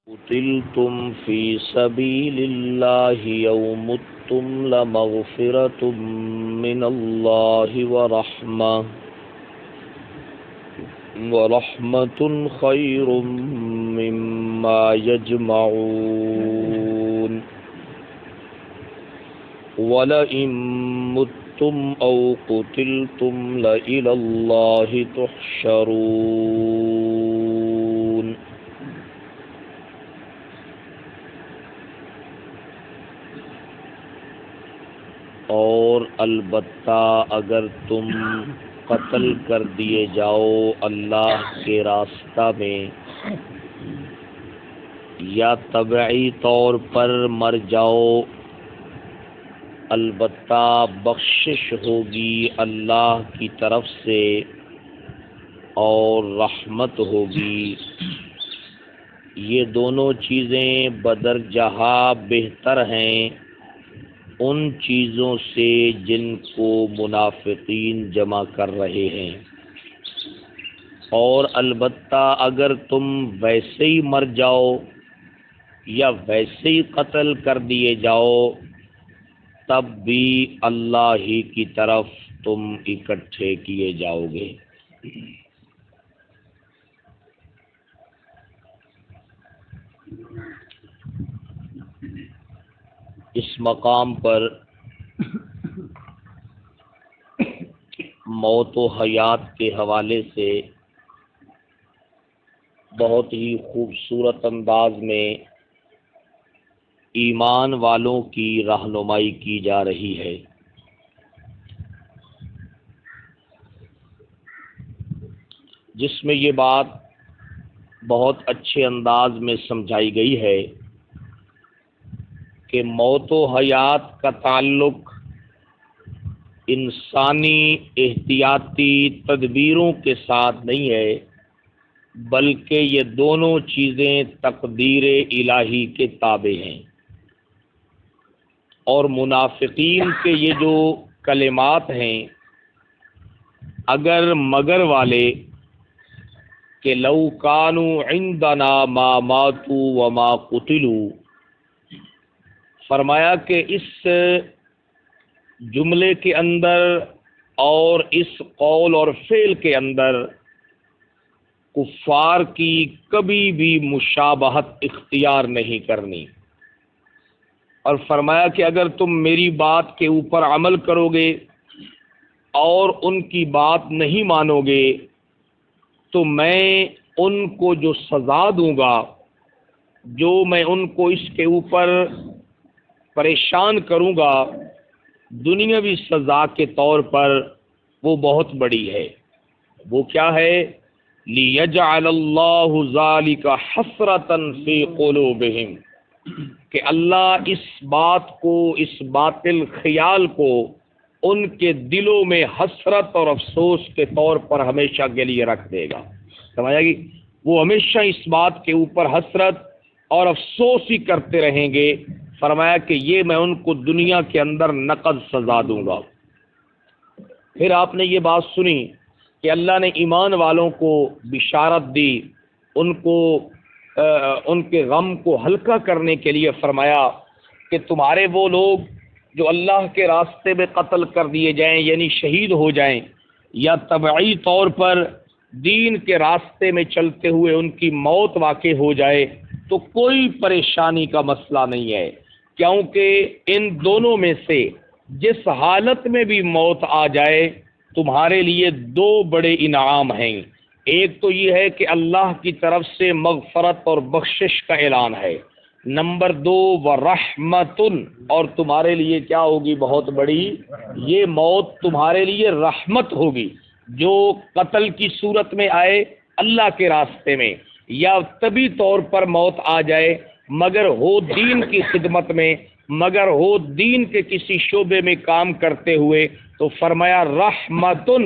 قتلتم في سبيل الله أو متم لمغفرة من الله ورحمة خير مما يجمعون ولئن متم أو قتلتم لإلى الله تحشرون۔ اور البتہ اگر تم قتل کر دیے جاؤ اللہ کے راستہ میں یا طبعی طور پر مر جاؤ، البتہ بخشش ہوگی اللہ کی طرف سے اور رحمت ہوگی۔ یہ دونوں چیزیں بدرجہ بہتر ہیں ان چیزوں سے جن کو منافقین جمع کر رہے ہیں۔ اور البتہ اگر تم ویسے ہی مر جاؤ یا ویسے ہی قتل کر دیے جاؤ تب بھی اللہ ہی کی طرف تم اکٹھے کیے جاؤ گے۔ اس مقام پر موت و حیات کے حوالے سے بہت ہی خوبصورت انداز میں ایمان والوں کی رہنمائی کی جا رہی ہے۔ جس میں یہ بات بہت اچھے انداز میں سمجھائی گئی ہے کہ موت و حیات کا تعلق انسانی احتیاطی تدبیروں کے ساتھ نہیں ہے، بلکہ یہ دونوں چیزیں تقدیر الہی کے تابع ہیں۔ اور منافقین کے یہ جو کلمات ہیں اگر مگر والے کہ لو کانوا عندنا ما ماتوا وما قتلوا، فرمایا کہ اس جملے کے اندر اور اس قول اور فعل کے اندر کفار کی کبھی بھی مشابہت اختیار نہیں کرنی، اور فرمایا کہ اگر تم میری بات کے اوپر عمل کرو گے اور ان کی بات نہیں مانو گے تو میں ان کو جو سزا دوں گا، جو میں ان کو اس کے اوپر پریشان کروں گا دنیاوی سزا کے طور پر، وہ بہت بڑی ہے۔ وہ کیا ہے؟ لِيَجْعَلَ اللَّهُ ذَلِكَ حَسْرَةً فِي قُلُوبِهِمْ، کہ اللہ اس بات کو، اس باطل خیال کو ان کے دلوں میں حسرت اور افسوس کے طور پر ہمیشہ کے لیے رکھ دے گا۔ سمجھا گی؟ وہ ہمیشہ اس بات کے اوپر حسرت اور افسوس ہی کرتے رہیں گے۔ فرمایا کہ یہ میں ان کو دنیا کے اندر نقد سزا دوں گا۔ پھر آپ نے یہ بات سنی کہ اللہ نے ایمان والوں کو بشارت دی، ان کو ان کے غم کو ہلکا کرنے کے لیے فرمایا کہ تمہارے وہ لوگ جو اللہ کے راستے میں قتل کر دیے جائیں یعنی شہید ہو جائیں یا طبعی طور پر دین کے راستے میں چلتے ہوئے ان کی موت واقع ہو جائے تو کوئی پریشانی کا مسئلہ نہیں ہے، کیونکہ ان دونوں میں سے جس حالت میں بھی موت آ جائے تمہارے لیے دو بڑے انعام ہیں۔ ایک تو یہ ہے کہ اللہ کی طرف سے مغفرت اور بخشش کا اعلان ہے، نمبر دو ورحمت، اور تمہارے لیے کیا ہوگی؟ بہت بڑی، یہ موت تمہارے لیے رحمت ہوگی۔ جو قتل کی صورت میں آئے اللہ کے راستے میں یا طبی طور پر موت آ جائے مگر ہو دین کی خدمت میں، مگر ہو دین کے کسی شعبے میں کام کرتے ہوئے، تو فرمایا رحمتن،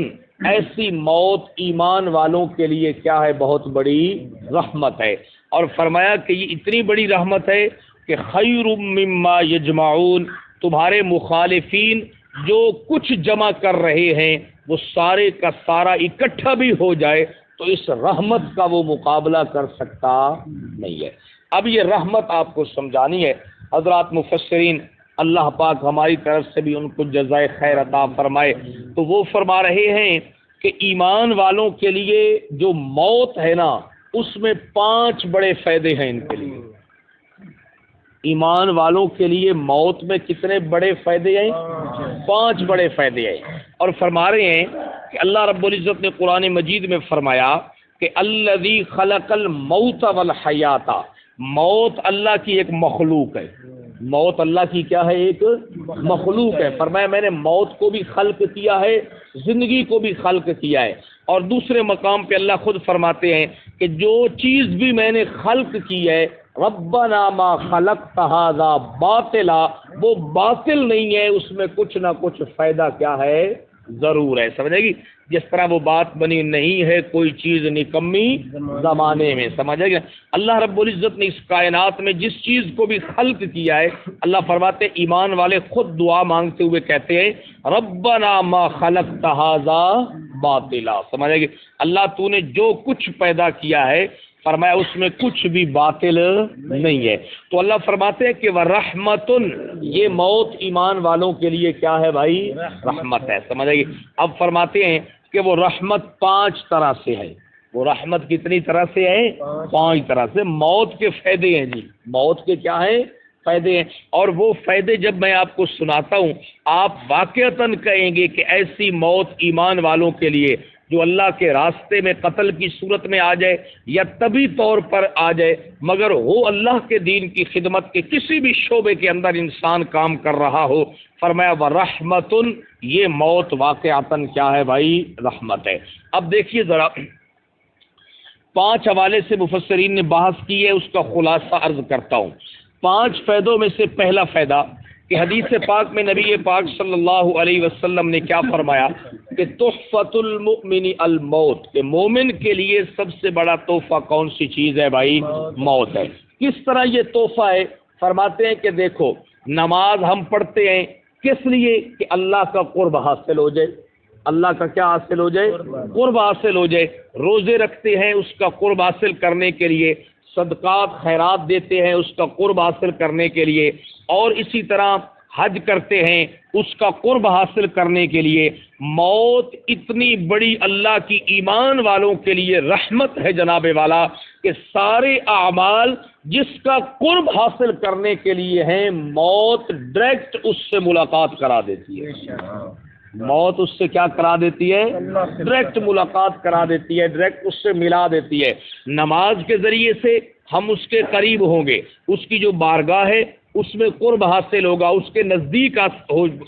ایسی موت ایمان والوں کے لیے کیا ہے؟ بہت بڑی رحمت ہے۔ اور فرمایا کہ یہ اتنی بڑی رحمت ہے کہ خیر مما یجمعون، تمہارے مخالفین جو کچھ جمع کر رہے ہیں وہ سارے کا سارا اکٹھا بھی ہو جائے تو اس رحمت کا وہ مقابلہ کر سکتا نہیں ہے۔ اب یہ رحمت آپ کو سمجھانی ہے حضرات مفسرین، اللہ پاک ہماری طرف سے بھی ان کو جزائے خیر عطا فرمائے۔ تو وہ فرما رہے ہیں کہ ایمان والوں کے لیے جو موت ہے نا، اس میں 5 بڑے فائدے ہیں ان کے لیے۔ ایمان والوں کے لیے موت میں کتنے بڑے فائدے ہیں؟ 5 بڑے فائدے ہیں۔ اور فرما رہے ہیں کہ اللہ رب العزت نے قرآن مجید میں فرمایا کہ الذی خلق الموت والحیات، موت اللہ کی ایک مخلوق ہے۔ موت اللہ کی کیا ہے؟ ایک مخلوق ہے۔ فرمایا میں نے موت کو بھی خلق کیا ہے، زندگی کو بھی خلق کیا ہے۔ اور دوسرے مقام پہ اللہ خود فرماتے ہیں کہ جو چیز بھی میں نے خلق کی ہے، ربنا ما خلقت ھذا باطلا، وہ باطل نہیں ہے، اس میں کچھ نہ کچھ فائدہ کیا ہے؟ ضرور ہے۔ سمجھے گی؟ جس طرح وہ بات بنی نہیں ہے کوئی چیز نکمی زمانے میں، سمجھے گا؟ اللہ رب العزت نے اس کائنات میں جس چیز کو بھی خلق کیا ہے، اللہ فرماتے ہیں ایمان والے خود دعا مانگتے ہوئے کہتے ہیں ربنا ما خلقت ھذا باطلا، سمجھے گی؟ اللہ تو نے جو کچھ پیدا کیا ہے، فرمایا اس میں کچھ بھی باطل نہیں ہے۔ تو اللہ فرماتے ہیں کہ وَرَحْمَةٌ، یہ موت ایمان والوں کے لیے کیا ہے بھائی؟ رحمت ہے، سمجھے گی؟ اب فرماتے ہیں کہ وہ رحمت 5 طرح سے ہے۔ وہ رحمت کتنی طرح سے ہے؟ 5 طرح سے۔ موت کے فائدے ہیں جی، موت کے کیا ہیں؟ فائدے ہیں۔ اور وہ فائدے جب میں آپ کو سناتا ہوں، آپ واقعتاً کہیں گے کہ ایسی موت ایمان والوں کے لیے جو اللہ کے راستے میں قتل کی صورت میں آ جائے یا طبی طور پر آ جائے، مگر ہو اللہ کے دین کی خدمت کے کسی بھی شعبے کے اندر انسان کام کر رہا ہو، فرمایا وَرَحْمَةٌ، یہ موت واقعتاً کیا ہے بھائی؟ رحمت ہے۔ اب دیکھیے ذرا 5 حوالے سے مفسرین نے بحث کی ہے، اس کا خلاصہ عرض کرتا ہوں۔ 5 فائدوں میں سے پہلا فائدہ کہ حدیث پاک میں نبی پاک صلی اللہ علیہ وسلم نے کیا فرمایا کہ تحفۃ المؤمن الموت، کہ مومن کے لیے سب سے بڑا تحفہ کون سی چیز ہے بھائی؟ موت ہے۔ کس طرح یہ تحفہ ہے؟ فرماتے ہیں کہ دیکھو، نماز ہم پڑھتے ہیں کس لیے؟ کہ اللہ کا قرب حاصل ہو جائے۔ اللہ کا کیا حاصل ہو جائے؟ قرب حاصل ہو جائے۔ روزے رکھتے ہیں اس کا قرب حاصل کرنے کے لیے، صدقات خیرات دیتے ہیں اس کا قرب حاصل کرنے کے لیے، اور اسی طرح حج کرتے ہیں اس کا قرب حاصل کرنے کے لیے۔ موت اتنی بڑی اللہ کی ایمان والوں کے لیے رحمت ہے جناب والا کہ سارے اعمال جس کا قرب حاصل کرنے کے لیے ہیں، موت ڈائریکٹ اس سے ملاقات کرا دیتی ہے۔ موت اس سے کیا کرا دیتی ہے؟ ڈائریکٹ ملاقات کرا دیتی ہے، ڈائریکٹ اس سے ملا دیتی ہے۔ نماز کے ذریعے سے ہم اس کے قریب ہوں گے، اس کی جو بارگاہ ہے اس میں قرب حاصل ہوگا، اس کے نزدیک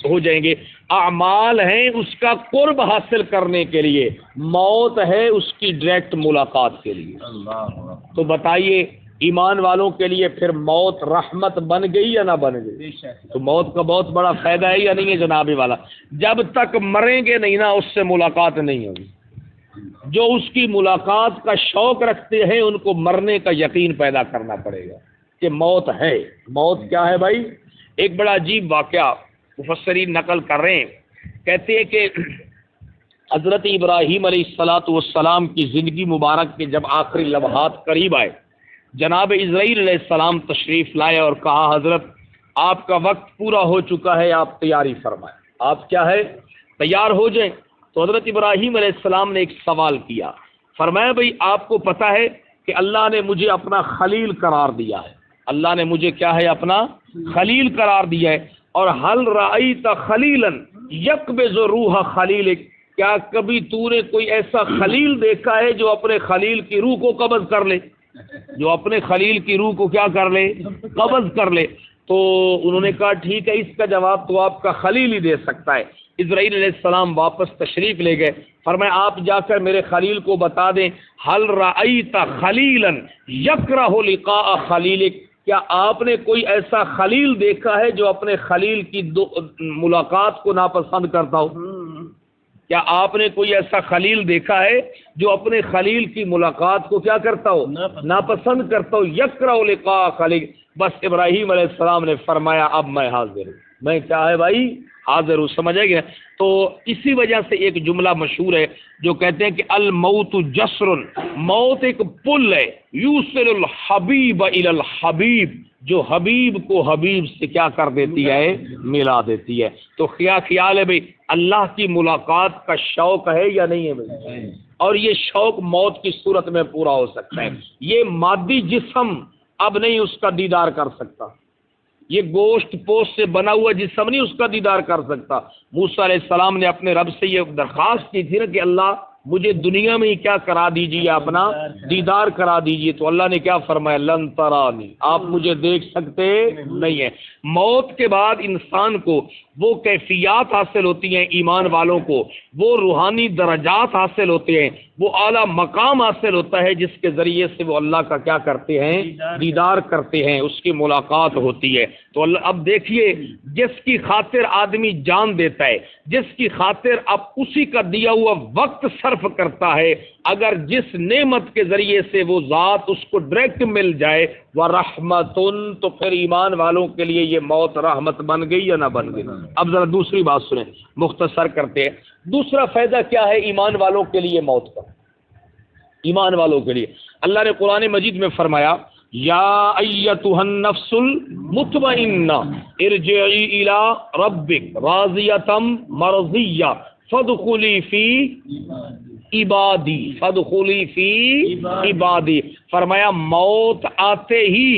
ہو جائیں گے۔ اعمال ہیں اس کا قرب حاصل کرنے کے لیے، موت ہے اس کی ڈائریکٹ ملاقات کے لیے۔ تو بتائیے ایمان والوں کے لیے پھر موت رحمت بن گئی یا نہ بن گئی؟ تو موت کا بہت بڑا فائدہ ہے یا نہیں ہے جناب والا؟ جب تک مریں گے نہیں نا اس سے ملاقات نہیں ہوگی۔ جو اس کی ملاقات کا شوق رکھتے ہیں ان کو مرنے کا یقین پیدا کرنا پڑے گا کہ موت ہے۔ موت کیا ہے بھائی؟ ایک بڑا عجیب واقعہ مفسرین نقل کر رہے ہیں، کہتے ہیں کہ حضرت ابراہیم علیہ السلام کی زندگی مبارک کے جب آخری لمحات قریب آئے، جناب اسرائیل علیہ السلام تشریف لائے اور کہا حضرت آپ کا وقت پورا ہو چکا ہے، آپ تیاری فرمائیں، آپ کیا ہے؟ تیار ہو جائیں۔ تو حضرت ابراہیم علیہ السلام نے ایک سوال کیا، فرمایا بھئی آپ کو پتہ ہے کہ اللہ نے مجھے اپنا خلیل قرار دیا ہے، اللہ نے مجھے کیا ہے؟ اپنا خلیل قرار دیا ہے، اور حل رأیت خلیلا یقبض روح خلیلک، کیا کبھی تو نے کوئی ایسا خلیل دیکھا ہے جو اپنے خلیل کی روح کو قبض کر لے؟ جو اپنے خلیل کی روح کو کیا کر لے؟ قبض کر لے۔ تو انہوں نے کہا ٹھیک ہے، اس کا جواب تو آپ کا خلیل ہی دے سکتا ہے۔ اسرائیل علیہ السلام واپس تشریف لے گئے، فرمایا آپ جا کر میرے خلیل کو بتا دیں حل رأیت خلیلا یکرہ لقاء خلیلک، کیا آپ نے کوئی ایسا خلیل دیکھا ہے جو اپنے خلیل کی ملاقات کو ناپسند کرتا ہو؟ کیا آپ نے کوئی ایسا خلیل دیکھا ہے جو اپنے خلیل کی ملاقات کو کیا کرتا ہو؟ ناپسند کرتا ہو۔ یکرہ لقاء خلیل، بس ابراہیم علیہ السلام نے فرمایا اب میں حاضر ہوں، میں کیا ہے بھائی؟ حاضر ہوں، سمجھ آئے گا؟ تو اسی وجہ سے ایک جملہ مشہور ہے جو کہتے ہیں کہ الموت جسر، موت ایک پل ہے، یوصل الحبیب الی الحبیب، جو حبیب کو حبیب سے کیا کر دیتی ہے؟ ملا دیتی ہے۔ تو کیا خیال ہے بھئی اللہ کی ملاقات کا شوق ہے یا نہیں ہے بھئی؟ اور یہ شوق موت کی صورت میں پورا ہو سکتا ہے۔ یہ مادی جسم اب نہیں اس کا دیدار کر سکتا، یہ گوشت پوست سے بنا ہوا جسم نہیں اس کا دیدار کر سکتا۔ موسیٰ علیہ السلام نے اپنے رب سے یہ درخواست کی تھی نا کہ اللہ مجھے دنیا میں ہی کیا کرا دیجیے، اپنا دیدار کرا دیجیے، تو اللہ نے کیا فرمایا؟ لن ترانی، آپ مجھے دیکھ سکتے نہیں ہیں۔ موت کے بعد انسان کو وہ کیفیات حاصل ہوتی ہیں، ایمان والوں کو وہ روحانی درجات حاصل ہوتے ہیں، وہ اعلیٰ مقام حاصل ہوتا ہے جس کے ذریعے سے وہ اللہ کا کیا کرتے ہیں؟ دیدار کرتے ہیں، اس کی ملاقات ہوتی ہے۔ تو اللہ اب دیکھیے، جس کی خاطر آدمی جان دیتا ہے، جس کی خاطر اب اسی کا دیا ہوا وقت صرف کرتا ہے، اگر جس نعمت کے ذریعے سے وہ ذات اس کو ڈائریکٹ مل جائے وَرَحْمَةٌ، تو پھر ایمان والوں کے لیے یہ موت رحمت بن گئی یا نہ بن گئی؟ اب ذرا دوسری بات سنیں، مختصر کرتے ہیں۔ دوسرا فائدہ کیا ہے ایمان والوں کے لیے موت کا؟ ایمان والوں کے لیے اللہ نے قرآن مجید میں فرمایا یا ایتھا النفس المطمئنہ ارجعی الی ربک راضیۃ مرضیہ فادخلی فی عبادی، فادخلی فی عبادی۔ فرمایا موت آتے ہی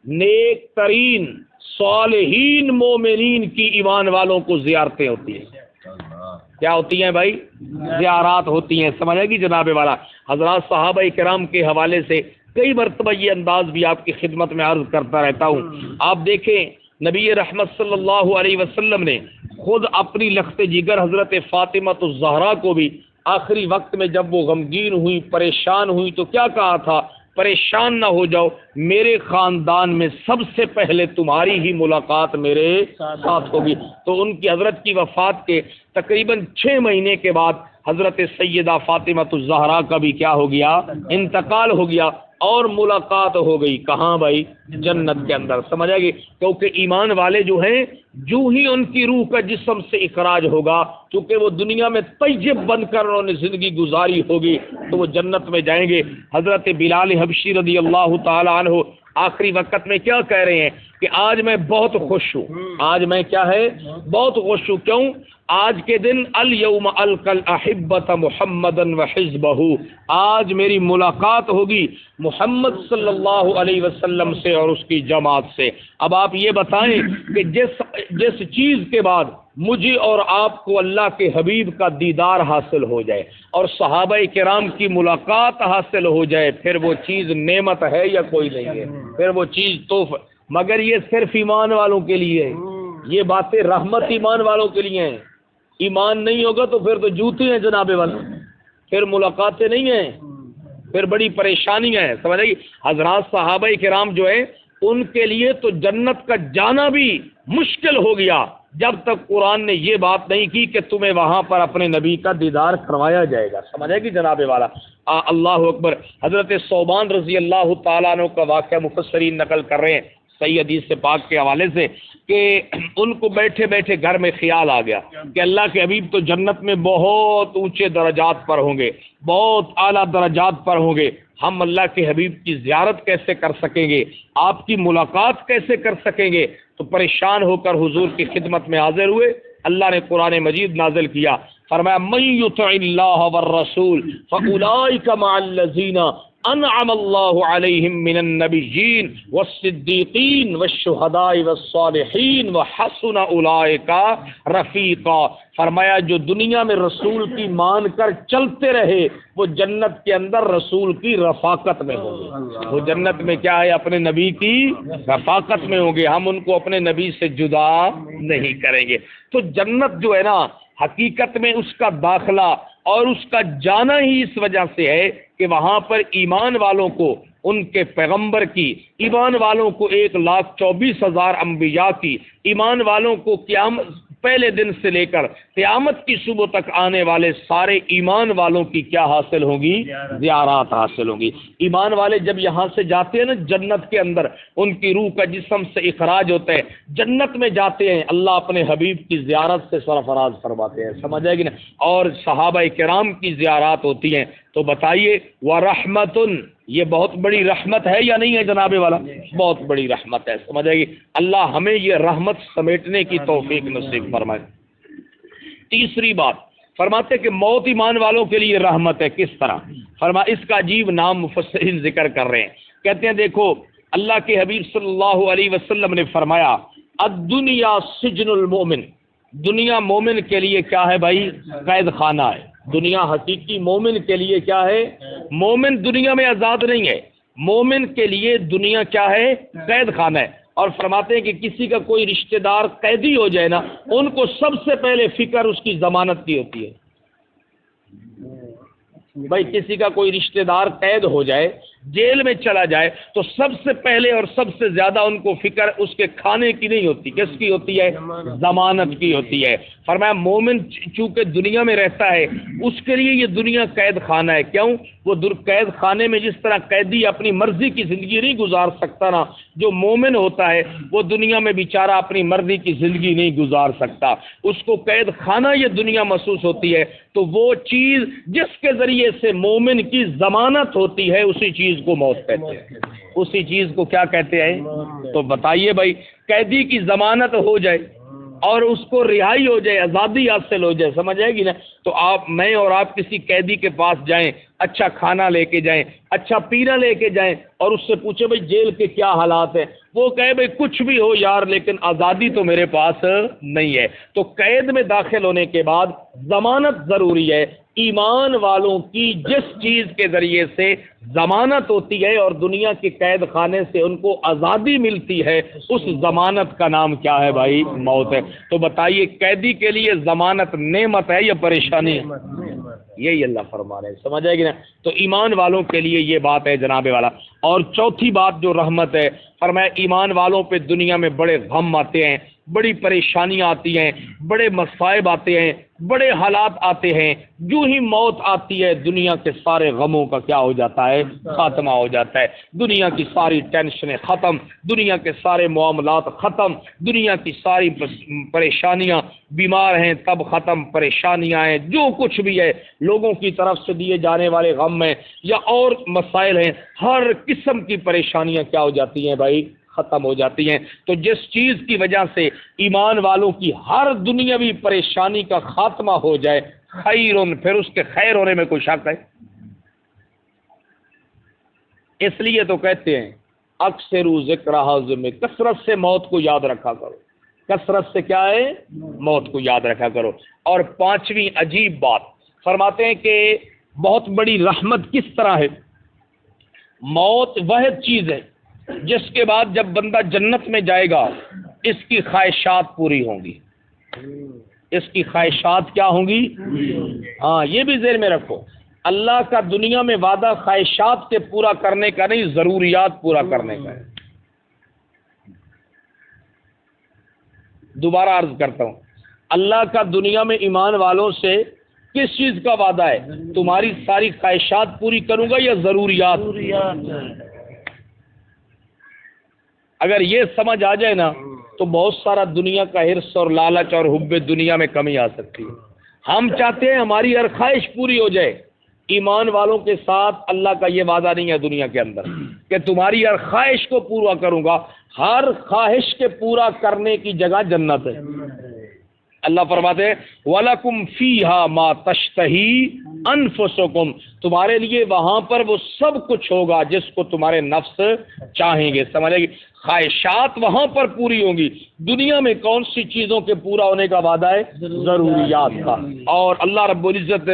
نیک ترین صالحین مومنین کی ایمان والوں کو زیارتیں ہوتی ہیں۔ کیا ہوتی ہیں بھائی؟ زیارات ہوتی ہیں، سمجھے گی جناب والا؟ حضرات صحابہ کرام کے حوالے سے کئی مرتبہ یہ انداز بھی آپ کی خدمت میں عرض کرتا رہتا ہوں۔ آپ دیکھیں نبی رحمت صلی اللہ علیہ وسلم نے خود اپنی لخت جگر حضرت فاطمہ الزہرا کو بھی آخری وقت میں جب وہ غمگین ہوئی، پریشان ہوئی، تو کیا کہا تھا؟ پریشان نہ ہو جاؤ، میرے خاندان میں سب سے پہلے تمہاری ہی ملاقات میرے ساتھ ہوگی۔ تو ان کی حضرت کی وفات کے تقریباً 6 مہینے کے بعد حضرت سیدہ فاطمہ الزہرا کا بھی کیا ہو گیا؟ انتقال ہو گیا، اور ملاقات ہو گئی کہاں بھائی؟ جنت کے اندر، سمجھ آئے گی؟ کیونکہ ایمان والے جو ہیں جو ہی ان کی روح کا جسم سے اخراج ہوگا، چونکہ وہ دنیا میں طیب بن کر انہوں نے زندگی گزاری ہوگی، تو وہ جنت میں جائیں گے۔ حضرت بلال حبشی رضی اللہ تعالی عنہ آخری وقت میں کیا کہہ رہے ہیں کہ آج میں بہت خوش ہوں، آج میں کیا ہے؟ بہت خوش ہوں۔ کیوں؟ آج کے دن الیوم القی الاحبۃ محمدا وحزبہ، آج میری ملاقات ہوگی محمد صلی اللہ علیہ وسلم سے اور اس کی جماعت سے۔ اب آپ یہ بتائیں کہ جس چیز کے بعد مجھے اور آپ کو اللہ کے حبیب کا دیدار حاصل ہو جائے اور صحابہ کرام کی ملاقات حاصل ہو جائے، پھر وہ چیز نعمت ہے یا کوئی نہیں ہے؟ پھر وہ چیز تحفہ، مگر یہ صرف ایمان والوں کے لیے ہے، یہ باتیں رحمت ایمان والوں کے لیے ہیں۔ ایمان نہیں ہوگا تو پھر تو جوتے ہیں جناب والا، پھر ملاقاتیں نہیں ہیں، پھر بڑی پریشانیاں ہیں، سمجھ آئی؟ حضرات صحابہ کرام جو ہیں ان کے لیے تو جنت کا جانا بھی مشکل ہو گیا جب تک قرآن نے یہ بات نہیں کی کہ تمہیں وہاں پر اپنے نبی کا دیدار کروایا جائے گا، سمجھ آئے گی جناب والا؟ اللہ اکبر۔ حضرت ثوبان رضی اللہ تعالیٰ عنہ کا واقعہ مفسرین نقل کر رہے ہیں صحیح حدیث سے پاک کے حوالے سے کہ ان کو بیٹھے بیٹھے گھر میں خیال آ گیا کہ اللہ کے حبیب تو جنت میں بہت اونچے درجات پر ہوں گے، بہت اعلیٰ درجات پر ہوں گے، ہم اللہ کے حبیب کی زیارت کیسے کر سکیں گے، آپ کی ملاقات کیسے کر سکیں گے؟ تو پریشان ہو کر حضور کی خدمت میں حاضر ہوئے۔ اللہ نے قرآن مجید نازل کیا، فرمایا من یطع اللہ والرسول فاولئک مع الذین انعم اللہ علیہم من النبیین والصدیقین والشہداء والصالحین وحسن اولئک رفیقا۔ فرمایا جو دنیا میں رسول کی مان کر چلتے رہے وہ جنت کے اندر رسول کی رفاقت میں ہوں گے، وہ جنت میں کیا ہے؟ اپنے نبی کی رفاقت میں ہوں گے، ہم ان کو اپنے نبی سے جدا نہیں کریں گے۔ تو جنت جو ہے نا، حقیقت میں اس کا داخلہ اور اس کا جانا ہی اس وجہ سے ہے کہ وہاں پر ایمان والوں کو ان کے پیغمبر کی، ایمان والوں کو 1,24,000 انبیاء کی، ایمان والوں کو پہلے دن سے لے کر قیامت کی صبح تک آنے والے سارے ایمان والوں کی کیا حاصل ہوگی؟ زیارات حاصل ہوں گی۔ ایمان والے جب یہاں سے جاتے ہیں نا جنت کے اندر، ان کی روح کا جسم سے اخراج ہوتا ہے، جنت میں جاتے ہیں، اللہ اپنے حبیب کی زیارت سے سرفراز فرماتے ہیں، سمجھ آئے گی نا؟ اور صحابہ کرام کی زیارات ہوتی ہیں۔ تو بتائیے وَرَحْمَةٌ، یہ بہت بڑی رحمت ہے یا نہیں ہے جناب والا؟ بہت بڑی رحمت ہے، سمجھ آئے گی؟ اللہ ہمیں یہ رحمت سمیٹنے کی توفیق نصیب فرمائے۔ تیسری بات فرماتے کہ موت ایمان والوں کے لیے رحمت ہے، کس طرح؟ اس کا عجیب نام مفسرین ذکر کر رہے ہیں، کہتے ہیں دیکھو اللہ کے حبیب صلی اللہ علیہ وسلم نے فرمایا الدنیا سجن المومن، دنیا مومن کے لیے کیا ہے بھائی؟ قید خانہ ہے۔ دنیا حقیقی مومن کے لیے کیا ہے؟ مومن دنیا میں آزاد نہیں ہے، مومن کے لیے دنیا کیا ہے؟ قید خانہ ہے۔ اور فرماتے ہیں کہ کسی کا کوئی رشتہ دار قیدی ہو جائے نا، ان کو سب سے پہلے فکر اس کی ضمانت کی ہوتی ہے۔ بھائی کسی کا کوئی رشتہ دار قید ہو جائے، جیل میں چلا جائے، تو سب سے پہلے اور سب سے زیادہ ان کو فکر اس کے کھانے کی نہیں ہوتی، کس کی ہوتی ہے؟ ضمانت کی ہوتی ہے۔ فرمایا مومن چونکہ دنیا میں رہتا ہے، اس کے لیے یہ دنیا قید خانہ ہے۔ کیوں؟ وہ قید خانے میں جس طرح قیدی اپنی مرضی کی زندگی نہیں گزار سکتا نا، جو مومن ہوتا ہے وہ دنیا میں بیچارہ اپنی مرضی کی زندگی نہیں گزار سکتا، اس کو قید خانہ یہ دنیا محسوس ہوتی ہے۔ تو وہ چیز جس کے ذریعے سے مومن کی ضمانت ہوتی ہے، اسی چیز کو موت کہتے ہیں، اسی چیز کو کیا کہتے ہیں؟ تو بتائیے بھائی قیدی کی ضمانت ہو جائے اور اس کو رہائی ہو جائے، آزادی حاصل ہو جائے، سمجھ آئے گی نا؟ تو میں اور آپ کسی قیدی کے پاس جائیں، اچھا کھانا لے کے جائیں، اچھا پینا لے کے جائیں، اور اس سے پوچھیں بھائی جیل کے کیا حالات ہیں، وہ کہے بھائی کچھ بھی ہو یار لیکن آزادی تو میرے پاس نہیں ہے۔ تو قید میں داخل ہونے کے بعد ضمانت ضروری ہے۔ ایمان والوں کی جس چیز کے ذریعے سے ضمانت ہوتی ہے اور دنیا کے قید خانے سے ان کو آزادی ملتی ہے، اس ضمانت کا نام کیا ہے بھائی؟ موت ہے۔ تو بتائیے قیدی کے لیے ضمانت نعمت ہے یا پریشانی ہے؟ یہی اللہ فرما رہے ہیں، سمجھ آئے گی نا؟ تو ایمان والوں کے لیے یہ بات ہے جناب والا۔ اور چوتھی بات جو رحمت ہے، فرمایا ایمان والوں پہ دنیا میں بڑے غم آتے ہیں، بڑی پریشانیاں آتی ہیں، بڑے مصائب آتے ہیں، بڑے حالات آتے ہیں، جو ہی موت آتی ہے دنیا کے سارے غموں کا کیا ہو جاتا ہے؟ خاتمہ ہو جاتا ہے۔ دنیا کی ساری ٹینشنیں ختم، دنیا کے سارے معاملات ختم، دنیا کی ساری پریشانیاں، بیمار ہیں تب ختم، پریشانیاں ہیں، جو کچھ بھی ہے لوگوں کی طرف سے دیے جانے والے غم ہیں یا اور مسائل ہیں، ہر قسم کی پریشانیاں کیا ہو جاتی ہیں بھائی؟ ختم ہو جاتی ہیں۔ تو جس چیز کی وجہ سے ایمان والوں کی ہر دنیاوی پریشانی کا خاتمہ ہو جائے، خیرن، پھر اس کے خیر ہونے میں کوئی شک ہے؟ اس لیے تو کہتے ہیں اکثر ذکر حازم، کثرت سے موت کو یاد رکھا کرو، کثرت سے کیا ہے؟ موت کو یاد رکھا کرو۔ اور پانچویں عجیب بات فرماتے ہیں کہ بہت بڑی رحمت کس طرح ہے؟ موت واحد چیز ہے جس کے بعد جب بندہ جنت میں جائے گا اس کی خواہشات پوری ہوں گی، اس کی خواہشات کیا ہوں گی؟ ہاں یہ بھی ذہن میں رکھو، اللہ کا دنیا میں وعدہ خواہشات کے پورا کرنے کا نہیں، ضروریات پورا کرنے کا ہے۔ دوبارہ عرض کرتا ہوں، اللہ کا دنیا میں ایمان والوں سے کس چیز کا وعدہ ہے؟ تمہاری ساری خواہشات پوری کروں گا یا ضروریات؟ اگر یہ سمجھ آ جائے نا تو بہت سارا دنیا کا حرص اور لالچ اور حب دنیا میں کمی آ سکتی ہے۔ ہم چاہتے ہیں ہماری ہر خواہش پوری ہو جائے، ایمان والوں کے ساتھ اللہ کا یہ وعدہ نہیں ہے دنیا کے اندر کہ تمہاری ہر خواہش کو پورا کروں گا، ہر خواہش کے پورا کرنے کی جگہ جنت ہے۔ اللہ فرماتے ہیں وَلَكُمْ فِيهَا مَا تَشْتَهِي أَنفُسُكُمْ، تمہارے لیے وہاں پر وہ سب کچھ ہوگا جس کو تمہارے نفس چاہیں گے، سمجھے گی؟ خواہشات وہاں پر پوری ہوں گی۔ دنیا میں کون سی چیزوں کے پورا ہونے کا وعدہ ہے؟ ضروریات کا۔ اور اللہ رب العزت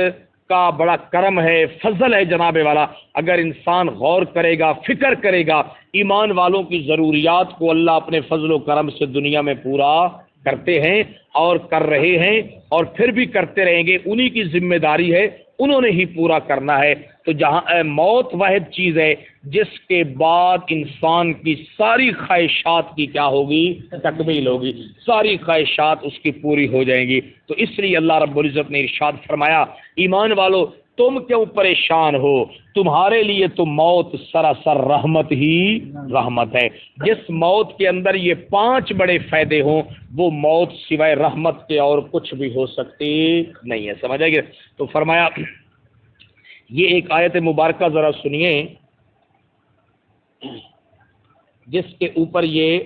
کا بڑا کرم ہے، فضل ہے جناب والا، اگر انسان غور کرے گا، فکر کرے گا، ایمان والوں کی ضروریات کو اللہ اپنے فضل و کرم سے دنیا میں پورا کرتے ہیں اور کر رہے ہیں اور پھر بھی کرتے رہیں گے، انہی کی ذمہ داری ہے انہوں نے ہی پورا کرنا ہے۔ تو جہاں موت واحد چیز ہے جس کے بعد انسان کی ساری خواہشات کی کیا ہوگی؟ تکمیل ہوگی، ساری خواہشات اس کی پوری ہو جائیں گی۔ تو اس لیے اللہ رب العزت نے ارشاد فرمایا، ایمان والو تم کیوں پریشان ہو، تمہارے لیے تو موت سراسر رحمت ہی رحمت ہے۔ جس موت کے اندر یہ 5 بڑے فائدے ہوں، وہ موت سوائے رحمت کے اور کچھ بھی ہو سکتی نہیں ہے، سمجھ آئے گی؟ تو فرمایا یہ ایک آیت مبارکہ ذرا سنیے جس کے اوپر یہ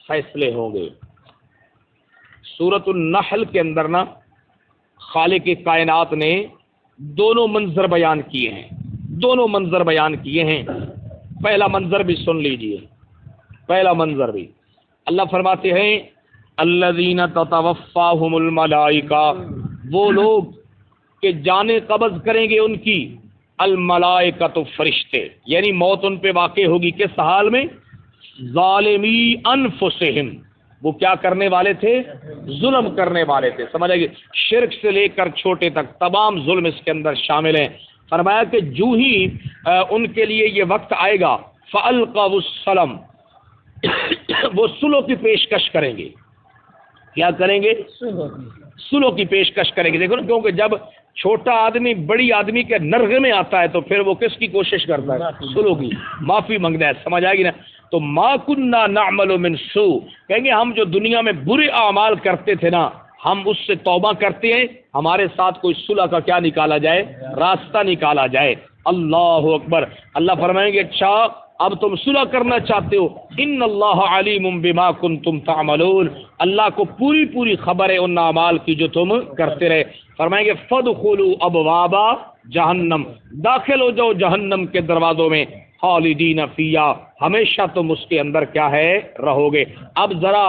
فیصلے ہوں گے۔ سورۃ النحل کے اندر نا خالق کائنات نے دونوں منظر بیان کیے ہیں، دونوں منظر بیان کیے ہیں۔ پہلا منظر بھی سن لیجئے، پہلا منظر بھی اللہ فرماتے ہیں الذین تتوفاہم الملائکہ، وہ لوگ کہ جانیں قبض کریں گے ان کی، الملائکہ تو فرشتے، یعنی موت ان پہ واقع ہوگی کس حال میں؟ ظالمی انفسہم، وہ کیا کرنے والے تھے؟ ظلم کرنے والے تھے، سمجھ آئے گی؟ شرک سے لے کر چھوٹے تک تمام ظلم اس کے اندر شامل ہیں۔ فرمایا کہ جو ہی ان کے لیے یہ وقت آئے گا فَأَلْقَوُا السَّلَمَ، وہ صلح کی پیشکش کریں گے۔ کیا کریں گے؟ صلح کی پیشکش کریں گے۔ دیکھو نا، کیونکہ جب چھوٹا آدمی بڑی آدمی کے نرغے میں آتا ہے تو پھر وہ کس کی کوشش کرتا ہے؟ صلح کی، معافی مانگنا ہے، سمجھ آئے گی نا؟ تو ما کننا نعمل من سوء، کہیں گے ہم جو دنیا میں برے اعمال کرتے تھے نا، ہم اس سے توبہ کرتے ہیں، ہمارے ساتھ کوئی صلح کا کیا نکالا جائے؟ راستہ نکالا جائے۔ اللہ اکبر۔ اللہ فرمائیں گے اچھا اب تم صلح کرنا چاہتے ہو، ان اللہ علیم بما کنتم تعملون، اللہ کو پوری پوری خبر ہے ان اعمال کی جو تم کرتے رہے۔ فرمائیں گے فادخلوا ابواب جہنم، داخل ہو جاؤ جہنم کے دروازوں میں، خالدین فیہا، ہمیشہ تم اس کے اندر کیا ہے؟ رہو گے۔ اب ذرا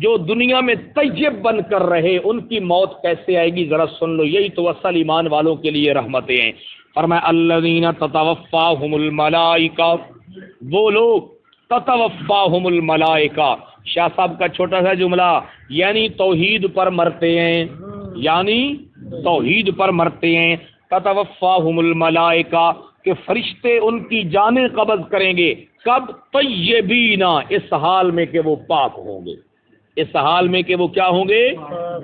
جو دنیا میں طیب بن کر رہے ان کی موت کیسے آئے گی ذرا سن لو، یہی تو اصل ایمان والوں کے لیے رحمتیں ہیں۔ فرمایا الذین تتوفاہم الملائکہ، وہ لوگ تتوفاہم الملائکہ، شاہ صاحب کا چھوٹا سا جملہ، یعنی توحید پر مرتے ہیں، یعنی توحید پر مرتے ہیں۔ تتوفاہم الملائکہ، کہ فرشتے ان کی جانیں قبض کریں گے، کب؟ طیبین، اس حال میں کہ وہ پاک ہوں گے، اس حال میں کہ وہ کیا ہوں گے؟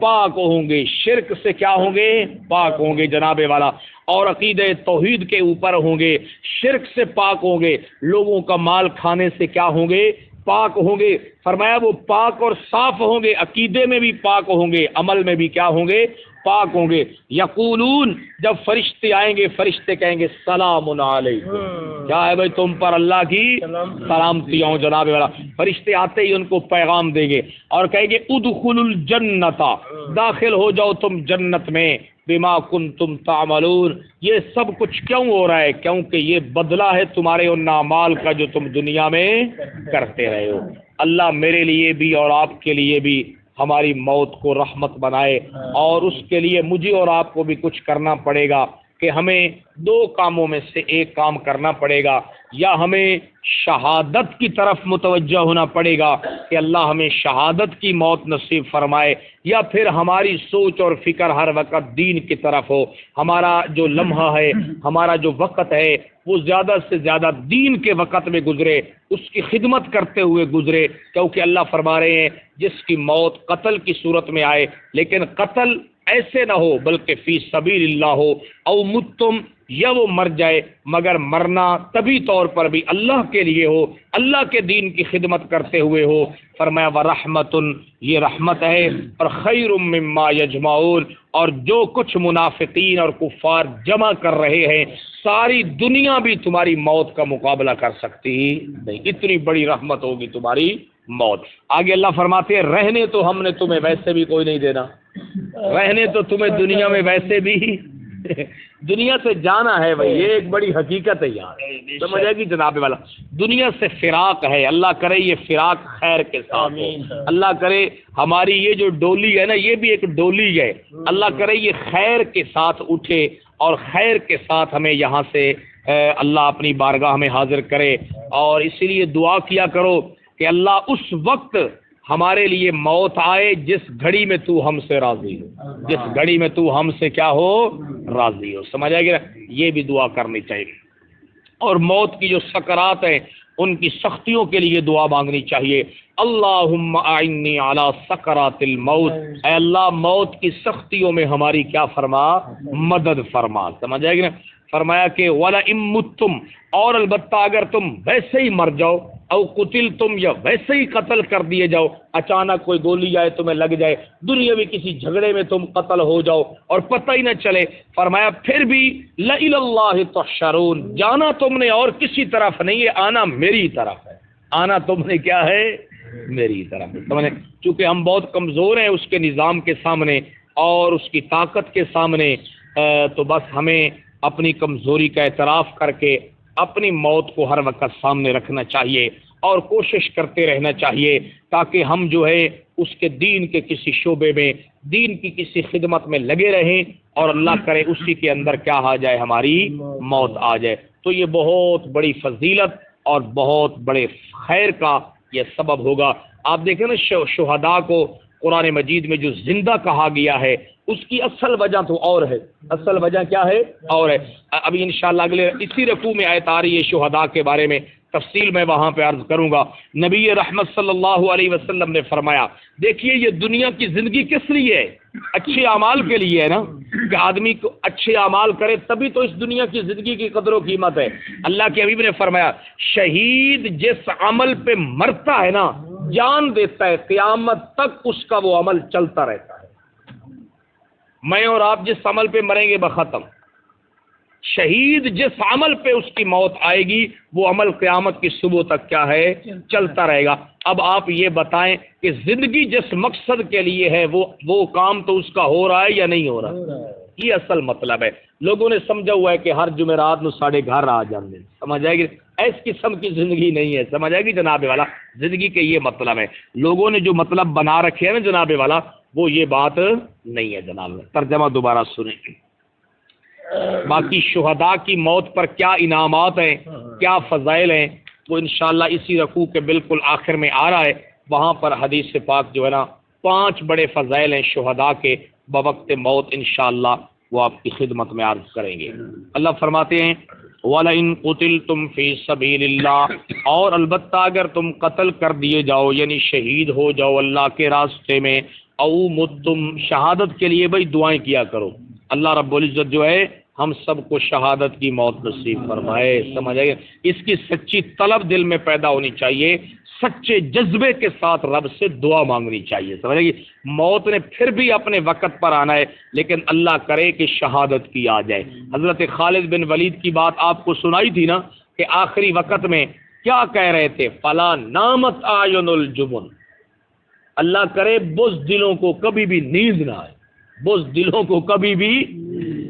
پاک ہوں گے، شرک سے کیا ہوں گے؟ پاک ہوں گے جناب والا، اور عقیدہ توحید کے اوپر ہوں گے، شرک سے پاک ہوں گے، لوگوں کا مال کھانے سے کیا ہوں گے؟ پاک ہوں گے۔ فرمایا وہ پاک اور صاف ہوں گے، عقیدے میں بھی پاک ہوں گے، عمل میں بھی کیا ہوں گے؟ پاک ہوں گے۔ یقولون، جب فرشتے آئیں گے فرشتے کہیں گے سلام علیکم، کیا ہے بھائی تم پر اللہ کی سلامتی ہوں جناب والا۔ فرشتے آتے ہی ان کو پیغام دیں گے اور کہیں گے ادخلوا الجنت، داخل ہو جاؤ تم جنت میں، بما کنتم تعملون، یہ سب کچھ کیوں ہو رہا ہے؟ کیونکہ یہ بدلہ ہے تمہارے ان اعمال کا جو تم دنیا میں کرتے رہے ہو۔ اللہ میرے لیے بھی اور آپ کے لیے بھی ہماری موت کو رحمت بنائے، اور اس کے لیے مجھے اور آپ کو بھی کچھ کرنا پڑے گا کہ ہمیں 2 کاموں میں سے ایک کام کرنا پڑے گا، یا ہمیں شہادت کی طرف متوجہ ہونا پڑے گا کہ اللہ ہمیں شہادت کی موت نصیب فرمائے، یا پھر ہماری سوچ اور فکر ہر وقت دین کی طرف ہو، ہمارا جو لمحہ ہے، ہمارا جو وقت ہے وہ زیادہ سے زیادہ دین کے وقت میں گزرے، اس کی خدمت کرتے ہوئے گزرے، کیونکہ اللہ فرما رہے ہیں جس کی موت قتل کی صورت میں آئے، لیکن قتل ایسے نہ ہو بلکہ فی سبیل اللہ ہو، او متم، یا وہ مر جائے مگر مرنا طبی طور پر بھی اللہ کے لیے ہو، اللہ کے دین کی خدمت کرتے ہوئے ہو۔ فرمایا ورحمۃ، یہ رحمت ہے، اور خیر مما یجمعون، اور جو کچھ منافقین اور کفار جمع کر رہے ہیں ساری دنیا بھی تمہاری موت کا مقابلہ کر سکتی نہیں، اتنی بڑی رحمت ہوگی تمہاری موت۔ آگے اللہ فرماتے ہیں رہنے تو ہم نے تمہیں ویسے بھی کوئی نہیں دینا، رہنے تو تمہیں دنیا میں ویسے بھی دنیا سے جانا ہے بھائی، یہ ایک بڑی حقیقت ہے یار، سمجھ آئے گی جناب والا۔ دنیا سے فراق ہے، اللہ کرے یہ فراق خیر کے ساتھ ہو، اللہ کرے ہماری یہ جو ڈولی ہے نا یہ بھی ایک ڈولی ہے، اللہ کرے یہ خیر کے ساتھ اٹھے اور خیر کے ساتھ ہمیں یہاں سے اللہ اپنی بارگاہ میں حاضر کرے۔ اور اسی لیے دعا کیا کرو کہ اللہ اس وقت ہمارے لیے موت آئے جس گھڑی میں تو ہم سے راضی ہو، جس گھڑی میں تو ہم سے کیا ہو؟ راضی ہو. سمجھ آئے گی نا؟ یہ بھی دعا کرنی چاہیے. اور موت کی جو سکرات ہیں ان کی سختیوں کے لیے دعا مانگنی چاہیے. اللہم اعنی علی سکرات الموت، اے اللہ موت کی سختیوں میں ہماری کیا فرما، مدد فرما. سمجھ آئے گی نا؟ فرمایا کہ وَلَئِن مُتُّمْ، اور البتہ اگر تم ویسے ہی مر جاؤ، او قتلتم، یا ویسے ہی قتل کر دیے جاؤ، اچانک کوئی گولی آئے تمہیں لگ جائے، دنیاوی کسی جھگڑے میں تم قتل ہو جاؤ اور پتہ ہی نہ چلے، فرمایا پھر بھی لَإِلَى اللَّهِ تُحْشَرُونَ، جانا تم نے اور کسی طرف نہیں ہے، آنا میری طرف ہے. آنا تم نے کیا ہے، میری طرف ہے. سمجھے؟ چونکہ ہم بہت کمزور ہیں اس کے نظام کے سامنے اور اس کی طاقت کے سامنے، تو بس ہمیں اپنی کمزوری کا اعتراف کر کے اپنی موت کو ہر وقت سامنے رکھنا چاہیے اور کوشش کرتے رہنا چاہیے تاکہ ہم جو ہے اس کے دین کے کسی شعبے میں، دین کی کسی خدمت میں لگے رہیں اور اللہ کرے اسی کے اندر کیا آ جائے، ہماری موت آ جائے. تو یہ بہت بڑی فضیلت اور بہت بڑے خیر کا یہ سبب ہوگا. آپ دیکھیں نا شہداء کو قرآن مجید میں جو زندہ کہا گیا ہے اس کی اصل وجہ تو اور ہے. اصل وجہ کیا ہے، اور ہے. ابھی انشاءاللہ اگلے اسی رکوع میں آیت آ رہی ہے شہداء کے بارے میں، تفصیل میں وہاں پہ عرض کروں گا. نبی رحمت صلی اللہ علیہ وسلم نے فرمایا دیکھیے یہ دنیا کی زندگی کس لیے ہے، اچھے اعمال کے لیے ہے نا، کہ آدمی کو اچھے اعمال کرے تبھی تو اس دنیا کی زندگی کی قدر و قیمت ہے. اللہ کے حبیب نے فرمایا شہید جس عمل پہ مرتا ہے نا، جان دیتا ہے، قیامت تک اس کا وہ عمل چلتا رہتا ہے. میں اور آپ جس عمل پہ مریں گے بختم، شہید جس عمل پہ اس کی موت آئے گی وہ عمل قیامت کی صبح تک کیا ہے، چلتا رہے گا. اب آپ یہ بتائیں کہ زندگی جس مقصد کے لیے ہے وہ کام تو اس کا ہو رہا ہے یا نہیں ہو رہا؟ یہ اصل مطلب ہے. لوگوں نے سمجھا ہوا ہے کہ ہر جمعرات نو ساڑھے گھر آ جانے، سمجھ آئے گی؟ اس قسم کی زندگی نہیں ہے. سمجھ آئے گی جناب والا؟ زندگی کے یہ مطلب ہے. لوگوں نے جو مطلب بنا رکھے ہیں نا جناب والا، وہ یہ بات نہیں ہے جناب. ترجمہ دوبارہ سنیں. باقی شہداء کی موت پر کیا انعامات ہیں، کیا فضائل ہیں، وہ انشاءاللہ اسی رکوع کے بالکل آخر میں آ رہا ہے. وہاں پر حدیث پاک جو ہے نا 5 بڑے فضائل ہیں شہداء کے بوقت موت، انشاءاللہ وہ آپ کی خدمت میں عرض کریں گے. اللہ فرماتے ہیں وَلَئِن قُتِلْتُمْ فِي سَبِيلِ اللَّهِ، اور البتہ اگر تم قتل کر دیے جاؤ یعنی شہید ہو جاؤ اللہ کے راستے میں، او متم، شہادت کے لیے بھائی دعائیں کیا کرو. اللہ رب العزت جو ہے ہم سب کو شہادت کی موت نصیب فرمائے. سمجھ آئے؟ اس کی سچی طلب دل میں پیدا ہونی چاہیے، سچے جذبے کے ساتھ رب سے دعا مانگنی چاہیے. سمجھ آئے گی؟ موت نے پھر بھی اپنے وقت پر آنا ہے لیکن اللہ کرے کہ شہادت کی آ جائے. حضرت خالد بن ولید کی بات آپ کو سنائی تھی نا کہ آخری وقت میں کیا کہہ رہے تھے، فلا نامت اعین الجبن، اللہ کرے بز دلوں کو کبھی بھی نیند نہ آئے، بز دلوں کو کبھی بھی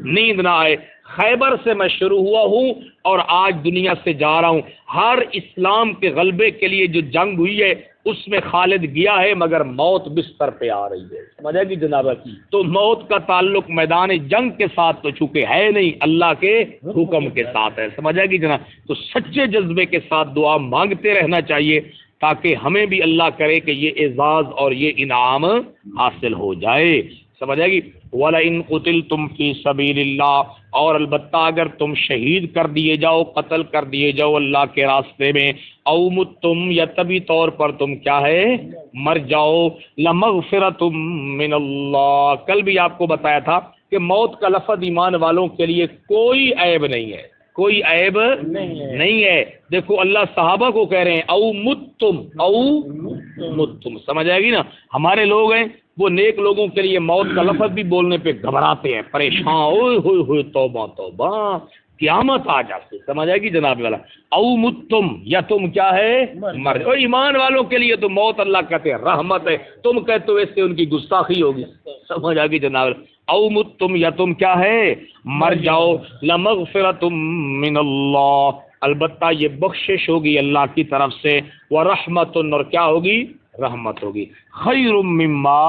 نیند نہ آئے. خیبر سے میں شروع ہوا ہوں اور آج دنیا سے جا رہا ہوں. ہر اسلام کے غلبے کے لیے جو جنگ ہوئی ہے اس میں خالد گیا ہے مگر موت بستر پہ آ رہی ہے. سمجھ آئے گی جناب؟ تو موت کا تعلق میدان جنگ کے ساتھ تو چونکہ ہے نہیں، اللہ کے حکم کے ساتھ ہے. سمجھ آئے گی جناب؟ تو سچے جذبے کے ساتھ دعا مانگتے رہنا چاہیے تاکہ ہمیں بھی اللہ کرے کہ یہ اعزاز اور یہ انعام حاصل ہو جائے. سمجھ آئے گی؟ وَلَئِن قُتِلْتُمْ فِي سَبِيلِ اللَّهِ، اور البتہ اگر تم شہید کر دیے جاؤ، قتل کر دیے جاؤ اللہ کے راستے میں، او متم، یا طبی طور پر تم کیا ہے، مر جاؤ، لَمَغْفِرَةٌ مِّنَ اللَّهِ، کل بھی آپ کو بتایا تھا کہ موت کا لفظ ایمان والوں کے لیے کوئی عیب نہیں ہے، کوئی عیب نہیں ہے. دیکھو اللہ صحابہ کو کہہ رہے ہیں او متم، او متم. سمجھ آئے گی نا؟ ہمارے لوگ ہیں وہ نیک لوگوں کے لیے موت کا لفظ بھی بولنے پہ گھبراتے ہیں، پریشان، اوئے ہوئے ہوئے توبہ توبہ قیامت آ جاتی. سمجھ آئے گی جناب والا؟ او متم، یا تم کیا ہے، مر جاؤ. ایمان والوں کے لیے تو موت اللہ کہتے ہیں رحمت ہے، تم کہتے ہو اس سے ان کی گستاخی ہوگی. سمجھ آئے گی جناب؟ او متم، یا تم کیا ہے، مر جاؤ، لمغفرۃ من اللہ، البتہ یہ بخشش ہوگی اللہ کی طرف سے، ورحمت، اور کیا ہوگی، رحمت ہوگی، خیر مما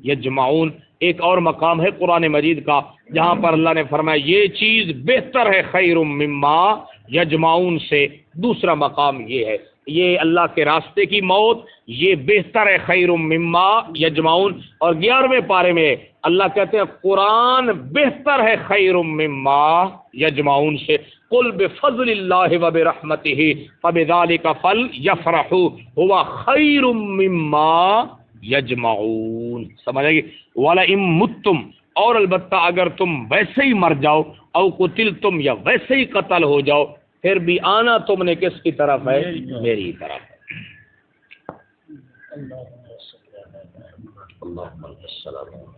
یجمعون، ایک اور مقام ہے قرآن مجید کا جہاں پر اللہ نے فرمایا یہ چیز بہتر ہے خیر مما یجمعون سے. دوسرا مقام یہ ہے، یہ اللہ کے راستے کی موت یہ بہتر ہے خیر مما یجمعون. اور 11ویں پارے میں اللہ کہتے ہیں قرآن بہتر ہے خیر مما یجمعون سے. قل بفضل اللہ وبرحمتہ فبذلک فلیفرحوا هو خیر مما یجمعون. سمجھ آئے گی؟ وَلَئِن مُتُّمْ، اور البتہ اگر تم ویسے ہی مر جاؤ، او قتلتم، یا ویسے ہی قتل ہو جاؤ، پھر بھی آنا تم نے کس کی طرف ہے؟ میری طرف ہے. اللہم صل علی محمد.